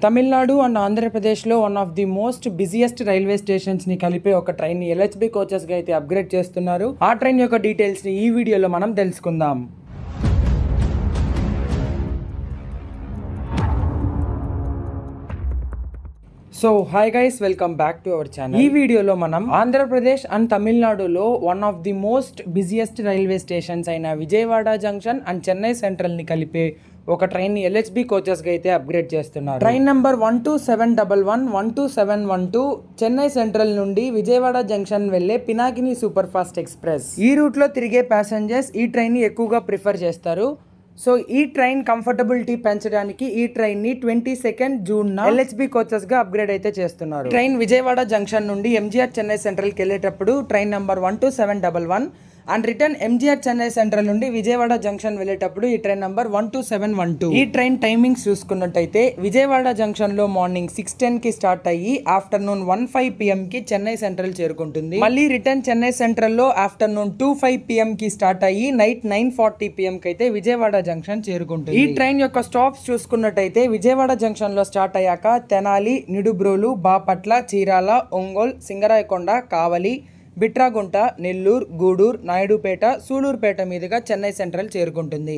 Tamil Nadu and ఆంధ్రప్రదేశ్లో one of the most busiest railway stations ని కలిపే ఒక ట్రైన్ ని ఎల్హెచ్బి కోచెస్ గా అయితే అప్గ్రేడ్ చేస్తున్నారు. ఆ ట్రైన్ యొక్క డీటెయిల్స్ ని ఈ వీడియోలో మనం తెలుసుకుందాం. So hi guys, welcome back to our channel. ఈ వీడియోలో మనం ఆంధ్రప్రదేశ్ అండ్ తమిళనాడులో one of the most busiest railway stations అయిన Vijayawada junction and Chennai central ని కలిపే ఒక ట్రైన్ ని ఎల్హెచ్బి కోచెస్ గా అయితే అప్గ్రేడ్ చేస్తున్నారు. ట్రైన్ నంబర్ 12711 12712 చెన్నై సెంట్రల్ నుండి విజయవాడ జంక్షన్ వెళ్లే పినాకిని సూపర్ ఫాస్ట్ ఎక్స్ప్రెస్. ఈ రూట్ లో తిరిగే ప్యాసింజర్స్ ఈ ట్రైన్ ని ఎక్కువగా ప్రిఫర్ చేస్తారు. సో ఈ ట్రైన్ కంఫర్టబిలిటీ పెంచడానికి ఈ ట్రైన్ ని 22 జూన్ ఎల్హెచ్బి కోచెస్ గా అప్గ్రేడ్ అయితే చేస్తున్నారు. ట్రైన్ విజయవాడ జంక్షన్ నుండి ఎంజీఆర్ చెన్నై సెంట్రల్ కి వెళ్ళేటప్పుడు train number 12711 and return MGR Chennai central నుండి విజయవాడ జంక్షన్ వెళ్ళేటప్పుడు ఈ ట్రైన్ నంబర్ 12712. ఈ ట్రైన్ టైమింగ్స్ చూసుకున్నట్టయితే విజయవాడ జంక్షన్ లో మార్నింగ్ 6:10 కి స్టార్ట్ అయ్యి ఆఫ్టర్నూన్ 1:05 PM కి చెన్నై సెంట్రల్ చేరుకుంటుంది. మళ్ళీ రిటర్న్ చెన్నై సెంట్రల్ లో ఆఫ్టర్నూన్ 2:05 PM కి స్టార్ట్ అయ్యి నైట్ 9:40 PM కి అయితే విజయవాడ జంక్షన్ చేరుకుంటుంది. ఈ ట్రైన్ యొక్క స్టాప్స్ చూసుకున్నట్టయితే విజయవాడ జంక్షన్ లో స్టార్ట్ అయ్యాక తెనాలి, నిడుబ్రోలు, బాపట్ల, చీరాల, ఒంగోల్, సింగరాయకొండ, కావలి, బిట్రాగుంట, నెల్లూరు, గూడూరు, నాయుడుపేట, సూలూరుపేట మీదుగా చెన్నై సెంట్రల్ చేరుకుంటుంది.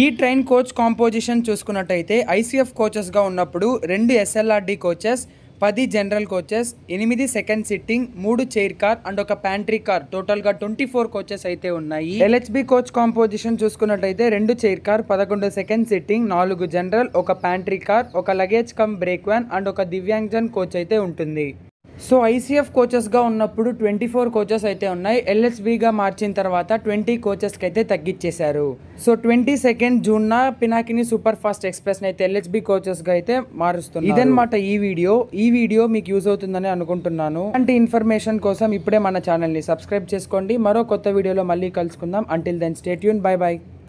ఈ ట్రైన్ కోచ్ కాంపోజిషన్ చూసుకున్నట్టయితే ఐసీఎఫ్ కోచెస్గా ఉన్నప్పుడు 2 SLRD coaches, 10 general coaches, 8 second sitting, 3 chair car and ఒక ప్యాంట్రీ కార్, టోటల్గా 24 కోచెస్ అయితే ఉన్నాయి. ఎల్హెచ్బి కోచ్ కాంపోజిషన్ చూసుకున్నట్టయితే 2 chair car, 11 second sitting, 4 general, ఒక ప్యాంట్రీ కార్, ఒక luggage come break van and ఒక దివ్యాంగ్జన్ కోచ్ అయితే ఉంటుంది. సో ఐసీఎఫ్ కోచెస్గా ఉన్నప్పుడు 24 కోచెస్ అయితే ఉన్నాయి. ఎల్హెచ్బిగా మార్చిన తర్వాత 20 కోచెస్కి అయితే తగ్గించేశారు. సో 22 జూన్న పినాకిని సూపర్ ఫాస్ట్ ఎక్స్ప్రెస్ అయితే ఎల్హెచ్బి కోచెస్గా అయితే మారుస్తున్నారు. ఇదన్నమాట ఈ వీడియో మీకు యూజ్ అవుతుందని అనుకుంటున్నాను. అంటే ఇన్ఫర్మేషన్ కోసం ఇప్పుడే మన ఛానల్ని సబ్స్క్రైబ్ చేసుకోండి. మరో కొత్త వీడియోలో మళ్ళీ కలుసుకుందాం. Until then stay tune, bye by.